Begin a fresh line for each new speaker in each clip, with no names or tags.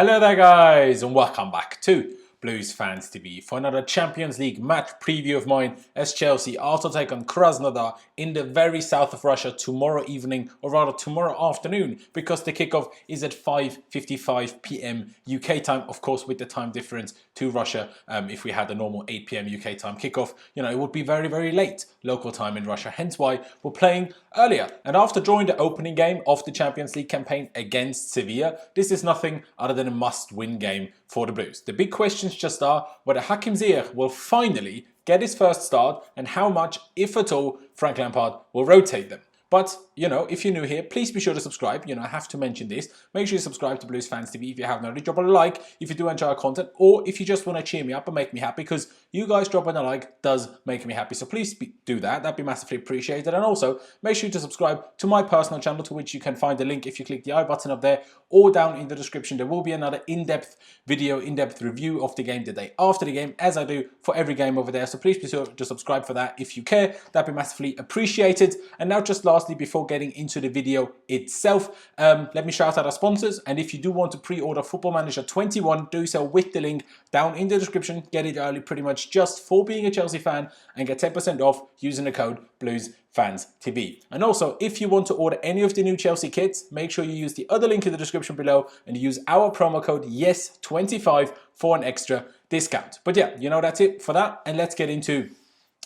Hello there guys and welcome back to Blues Fans TV for another Champions League match preview of mine as Chelsea also take on Krasnodar in the very south of Russia tomorrow evening, or rather tomorrow afternoon, because the kickoff is at 5:55 p.m. UK time, of course with the time difference to Russia. If we had a normal 8 p.m. UK time kickoff, it would be very late local time in Russia, hence why we're playing earlier. And after drawing the opening game of the Champions League campaign against Sevilla, this is nothing other than a must-win game for the Blues. The big questions just are whether Hakim Ziyech will finally get his first start and how much, if at all, Frank Lampard will rotate them. But, if you're new here, please be sure to subscribe. I have to mention this. Make sure you subscribe to Blues Fans TV if you haven't already. Drop a like if you do enjoy our content, or if you just want to cheer me up and make me happy, because you guys dropping a like does make me happy. So please do that. That'd be massively appreciated. And also, make sure to subscribe to my personal channel, to which you can find the link if you click the I button up there, or down in the description. There will be another in-depth video, in-depth review of the game the day after the game, as I do for every game over there. So please be sure to subscribe for that if you care. That'd be massively appreciated. And now, just lastly, before getting into the video itself, let me shout out our sponsors. And if you do want to pre-order Football Manager 21, do so with the link down in the description. Get it early, pretty much just for being a Chelsea fan, and get 10% off using the code BluesFansTV. And also, if you want to order any of the new Chelsea kits, make sure you use the other link in the description below and use our promo code YES25 for an extra discount. But yeah, that's it for that. And let's get into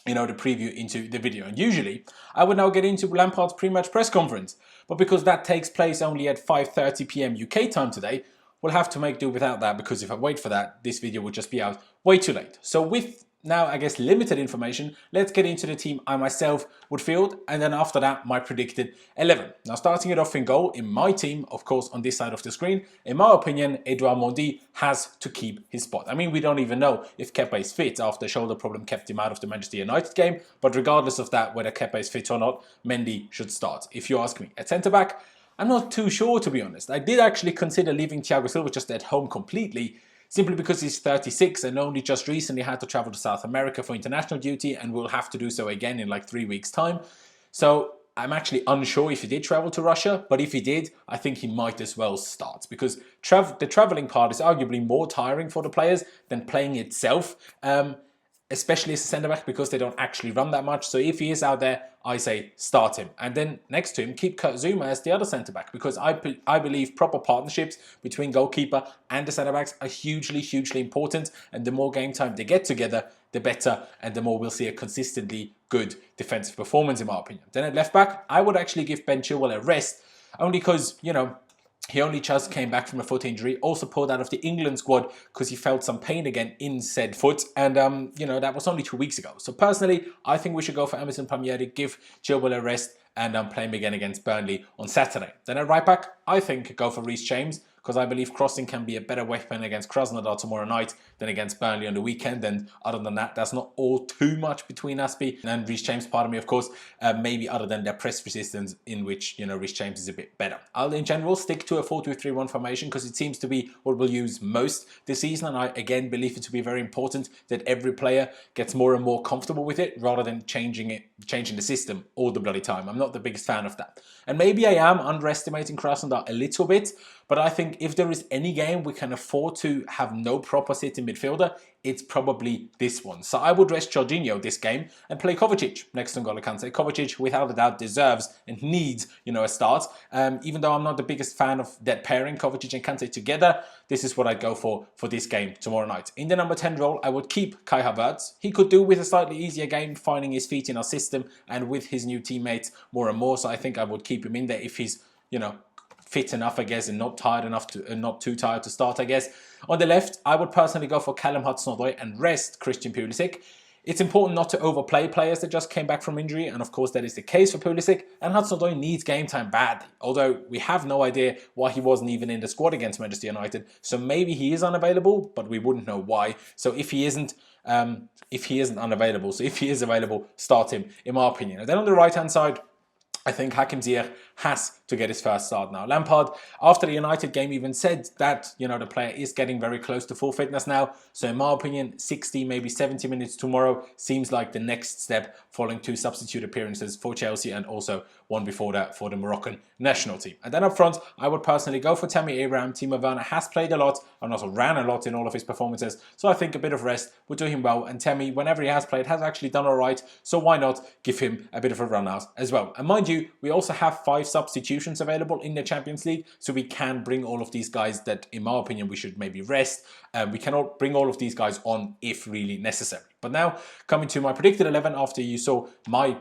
the preview, into the video. And usually I would now get into Lampard's pre-match press conference, but because that takes place only at 5:30 p.m. UK time today, we'll have to make do without that, because if I wait for that, this video would just be out way too late. So with now, I guess, limited information, let's get into the team I myself would field, and then after that, my predicted 11. Now, starting it off in goal, in my team, of course, on this side of the screen, in my opinion, Edouard Mendy has to keep his spot. I mean, we don't even know if Kepa is fit after a shoulder problem kept him out of the Manchester United game, but regardless of that, whether Kepa is fit or not, Mendy should start. If you ask me, at centre-back, I'm not too sure, to be honest. I did actually consider leaving Thiago Silva just at home completely, simply because he's 36 and only just recently had to travel to South America for international duty, and will have to do so again in like 3 weeks' time. So I'm actually unsure if he did travel to Russia, but if he did, I think he might as well start, because the traveling part is arguably more tiring for the players than playing itself, especially as a centre-back, because they don't actually run that much. So if he is out there, I say start him. And then next to him, keep Kurt Zouma as the other centre-back, because I believe proper partnerships between goalkeeper and the centre-backs are hugely important. And the more game time they get together, the better, and the more we'll see a consistently good defensive performance, in my opinion. Then at left-back, I would actually give Ben Chilwell a rest, only because, he only just came back from a foot injury, also pulled out of the England squad because he felt some pain again in said foot, and that was only 2 weeks ago. So personally, I think we should go for Emerson Palmieri, give Chilwell a rest, and play him again against Burnley on Saturday. Then at right back, I think go for Reece James, because I believe crossing can be a better weapon against Krasnodar tomorrow night than against Burnley on the weekend. And other than that, there's not all too much between Aspie and Reece James, pardon me, of course, maybe other than their press resistance, in which, Reece James is a bit better. I'll, in general, stick to a 4-2-3-1 formation, because it seems to be what we'll use most this season. And I, again, believe it to be very important that every player gets more and more comfortable with it, rather than changing the system all the bloody time. I'm not the biggest fan of that. And maybe I am underestimating Krasnodar a little bit, but I think if there is any game we can afford to have no proper sitting midfielder, it's probably this one. So I would rest Jorginho this game and play Kovacic next to N'golo Kante. Kovacic, without a doubt, deserves and needs, a start. Even though I'm not the biggest fan of that pairing, Kovacic and Kante together, this is what I'd go for this game tomorrow night. In the number 10 role, I would keep Kai Havertz. He could do with a slightly easier game, finding his feet in our system and with his new teammates more and more. So I think I would keep him in there if he's, fit enough, I guess, and not tired enough to, and not too tired to start, I guess. On the left, I would personally go for Callum Hudson-Odoi and rest Christian Pulisic. It's important not to overplay players that just came back from injury, and of course that is the case for Pulisic, and Hudson-Odoi needs game time badly, although we have no idea why he wasn't even in the squad against Manchester United. So maybe he is unavailable, but we wouldn't know why. So if he isn't unavailable, so if he is available, start him, in my opinion. And then on the right-hand side, I think Hakim Ziyech has to get his first start now. Lampard, after the United game, even said that, the player is getting very close to full fitness now. So in my opinion, 60, maybe 70 minutes tomorrow seems like the next step, following 2 substitute appearances for Chelsea and also one before that for the Moroccan national team. And then up front, I would personally go for Tammy Abraham. Timo Werner has played a lot and also ran a lot in all of his performances. So I think a bit of rest would do him well. And Tammy, whenever he has played, has actually done all right. So why not give him a bit of a run out as well? And mind you, we also have 5 substitutions available in the Champions League. So we can bring all of these guys that, in my opinion, we should maybe rest. We cannot bring all of these guys on if really necessary. But now, coming to my predicted 11 after you saw my,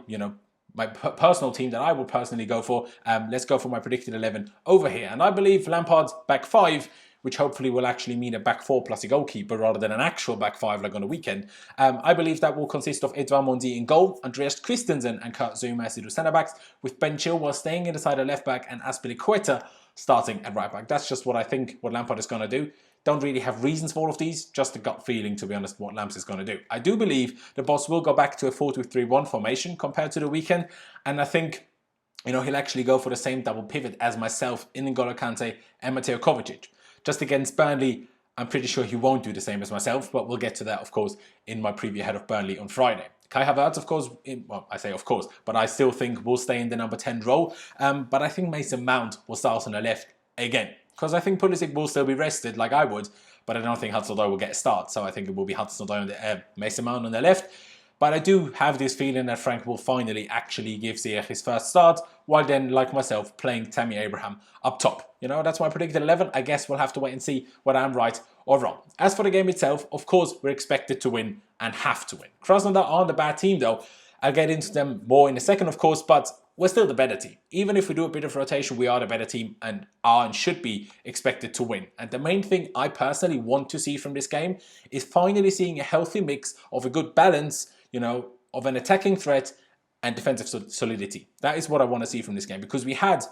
my personal team that I would personally go for. Let's go for my predicted 11 over here. And I believe Lampard's back 5, which hopefully will actually mean a back 4 plus a goalkeeper rather than an actual back 5 like on the weekend. I believe that will consist of Edouard Mendy in goal, Andreas Christensen and Kurt Zouma as the centre backs, with Ben Chilwell staying in the side of left back and Azpilicueta starting at right back. That's just what I think what Lampard is going to do. Don't really have reasons for all of these, just a gut feeling, to be honest, what Lamps is going to do. I do believe the boss will go back to a 4-2-3-1 formation compared to the weekend, and I think, he'll actually go for the same double pivot as myself in N'golo Kante and Mateo Kovacic. Just against Burnley, I'm pretty sure he won't do the same as myself, but we'll get to that, of course, in my preview ahead of Burnley on Friday. Kai Havertz, of course, I say of course, but I still think will stay in the number 10 role, but I think Mason Mount will start on the left again. Because I think Pulisic will still be rested, like I would, but I don't think Hudson-Odoi will get a start. So I think it will be Hudson-Odoi on the Mason Mount on the left. But I do have this feeling that Frank will finally actually give Ziyech his first start, while then, like myself, playing Tammy Abraham up top. That's my predicted 11. I guess we'll have to wait and see whether I'm right or wrong. As for the game itself, of course, we're expected to win and have to win. Krasnodar aren't a bad team, though. I'll get into them more in a second, of course, but we're still the better team. Even if we do a bit of rotation, we are the better team and are and should be expected to win. And the main thing I personally want to see from this game is finally seeing a healthy mix of a good balance, of an attacking threat and defensive solidity. That is what I want to see from this game, because we had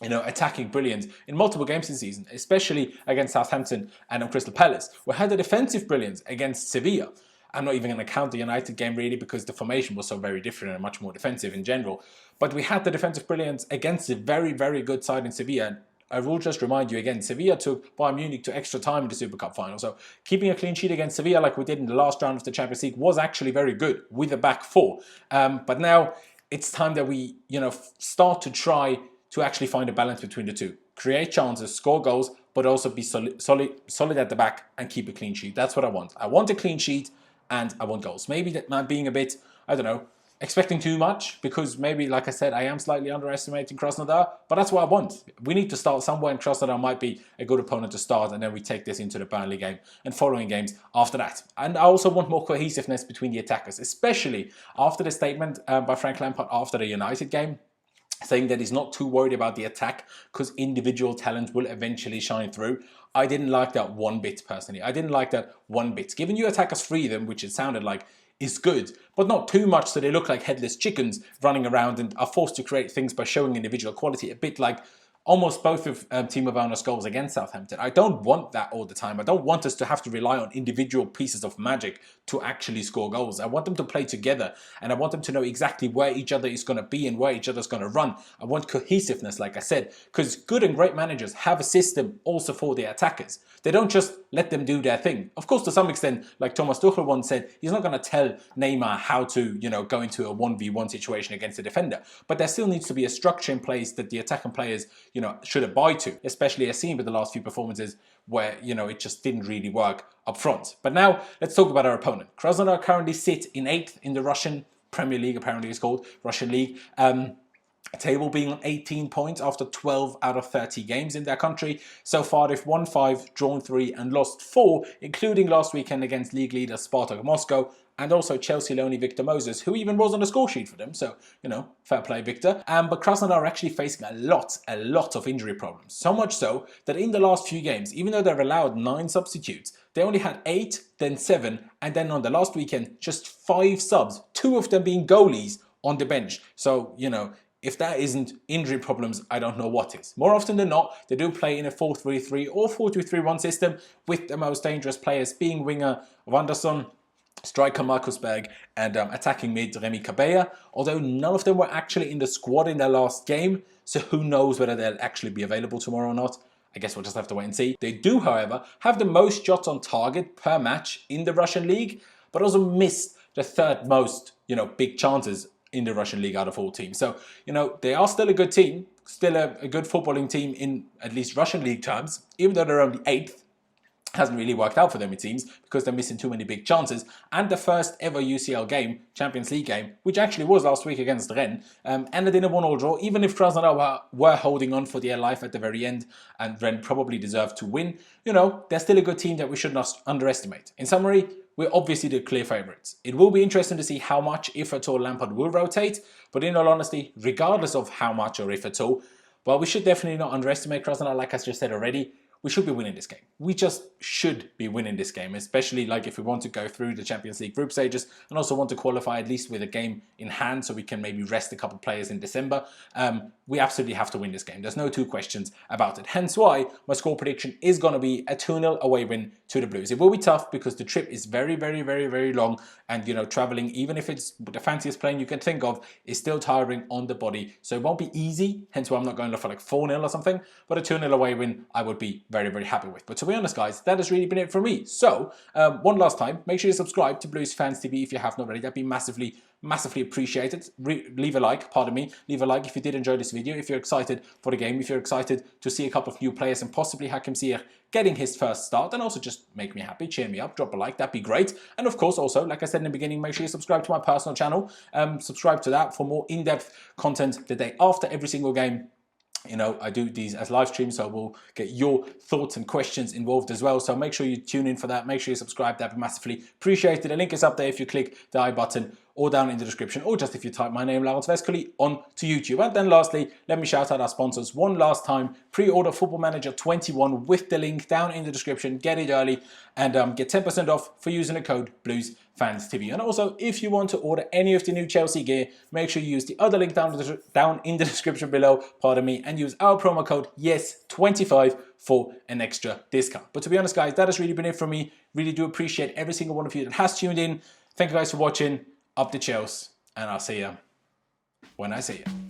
attacking brilliance in multiple games this season, especially against Southampton and Crystal Palace. We had a defensive brilliance against Sevilla. I'm not even going to count the United game really, because the formation was so very different and much more defensive in general. But we had the defensive brilliance against a very, very good side in Sevilla. I will just remind you again, Sevilla took Bayern Munich to extra time in the Super Cup final. So keeping a clean sheet against Sevilla like we did in the last round of the Champions League was actually very good with a back 4. But now it's time that we, start to try to actually find a balance between the two. Create chances, score goals, but also be solid at the back and keep a clean sheet. That's what I want. I want a clean sheet and I want goals. Maybe that might being a bit, expecting too much, because maybe, like I said, I am slightly underestimating Krasnodar, but that's what I want. We need to start somewhere, and Krasnodar might be a good opponent to start, and then we take this into the Burnley game and following games after that. And I also want more cohesiveness between the attackers, especially after the statement by Frank Lampard after the United game, saying that he's not too worried about the attack because individual talent will eventually shine through. I didn't like that one bit, personally. I didn't like that one bit. Giving you attackers freedom, which it sounded like, is good, but not too much so they look like headless chickens running around and are forced to create things by showing individual quality, a bit like almost both of Timo Werner's goals against Southampton. I don't want that all the time. I don't want us to have to rely on individual pieces of magic to actually score goals. I want them to play together, and I want them to know exactly where each other is going to be and where each other is going to run. I want cohesiveness, like I said, because good and great managers have a system also for their attackers. They don't just let them do their thing. Of course, to some extent, like Thomas Tuchel once said, he's not going to tell Neymar how to, go into a 1v1 situation against a defender. But there still needs to be a structure in place that the attacking players, should abide to, especially as seen with the last few performances where, it just didn't really work up front. But now, let's talk about our opponent. Krasnodar currently sit in 8th in the Russian Premier League, apparently it's called, Russian League. Table being on 18 points after 12 out of 30 games in their country. So far, they've won 5, drawn 3 and lost 4, including last weekend against league leader Spartak Moscow and also Chelsea loanee Victor Moses, who even was on the score sheet for them. So, fair play, Victor. But Krasnodar are actually facing a lot of injury problems. So much so that in the last few games, even though they've allowed 9 substitutes, they only had 8, then 7, and then on the last weekend, just 5 subs, 2 of them being goalies on the bench. So, if that isn't injury problems, I don't know what is. More often than not, they do play in a 4-3-3 or 4-2-3-1 system, with the most dangerous players being winger Wanderson, striker Markus Berg, and attacking mid Remy Cabella. Although none of them were actually in the squad in their last game, so who knows whether they'll actually be available tomorrow or not. I guess we'll just have to wait and see. They do, however, have the most shots on target per match in the Russian league, but also missed the third most, big chances in the Russian league out of all teams. So, they are still a good team, still a good footballing team in at least Russian league terms, even though they're only 8th. Hasn't really worked out for them, it seems, because they're missing too many big chances. And the first ever UCL game, Champions League game, which actually was last week against Rennes, ended in a 1-1 draw. Even if Krasnodar were holding on for dear life at the very end, and Rennes probably deserved to win, they're still a good team that we should not underestimate. In summary, we're obviously the clear favourites. It will be interesting to see how much, if at all, Lampard will rotate. But in all honesty, regardless of how much or if at all, well, we should definitely not underestimate Krasnodar, like I just said already. We should be winning this game. We just should be winning this game, especially like if we want to go through the Champions League group stages and also want to qualify at least with a game in hand so we can maybe rest a couple of players in December. We absolutely have to win this game. There's no two questions about it. Hence why my score prediction is going to be a 2-0 away win to the Blues. It will be tough because the trip is very, very, very, very long, and traveling, even if it's the fanciest plane you can think of, is still tiring on the body. So it won't be easy. Hence why I'm not going for like 4-0 or something, but a 2-0 away win I would be very, very happy with. But to be honest, guys, that has really been it from me. So one last time, make sure you subscribe to Blues Fans TV if you haven't already. That'd be massively appreciated. Leave a like, leave a like if you did enjoy this video, if you're excited for the game, if you're excited to see a couple of new players and possibly Hakim Ziyech getting his first start, and also just make me happy, cheer me up, drop a like, that'd be great. And of course, also, like I said in the beginning, make sure you subscribe to my personal channel, subscribe to that for more in-depth content the day after every single game. I do these as live streams, so we'll get your thoughts and questions involved as well. So make sure you tune in for that. Make sure you subscribe. That'd be massively appreciated. The link is up there if you click the I button, or down in the description, or just if you type my name, Laurens Veskoli, on to YouTube. And then lastly, let me shout out our sponsors one last time. Pre-order Football Manager 21 with the link down in the description. Get it early and get 10% off for using the code BluesFansTV. And also, if you want to order any of the new Chelsea gear, make sure you use the other link down in the description below, and use our promo code YES25 for an extra discount. But to be honest, guys, that has really been it from me. Really do appreciate every single one of you that has tuned in. Thank you guys for watching. Up the Chelsea, and I'll see you when I see you.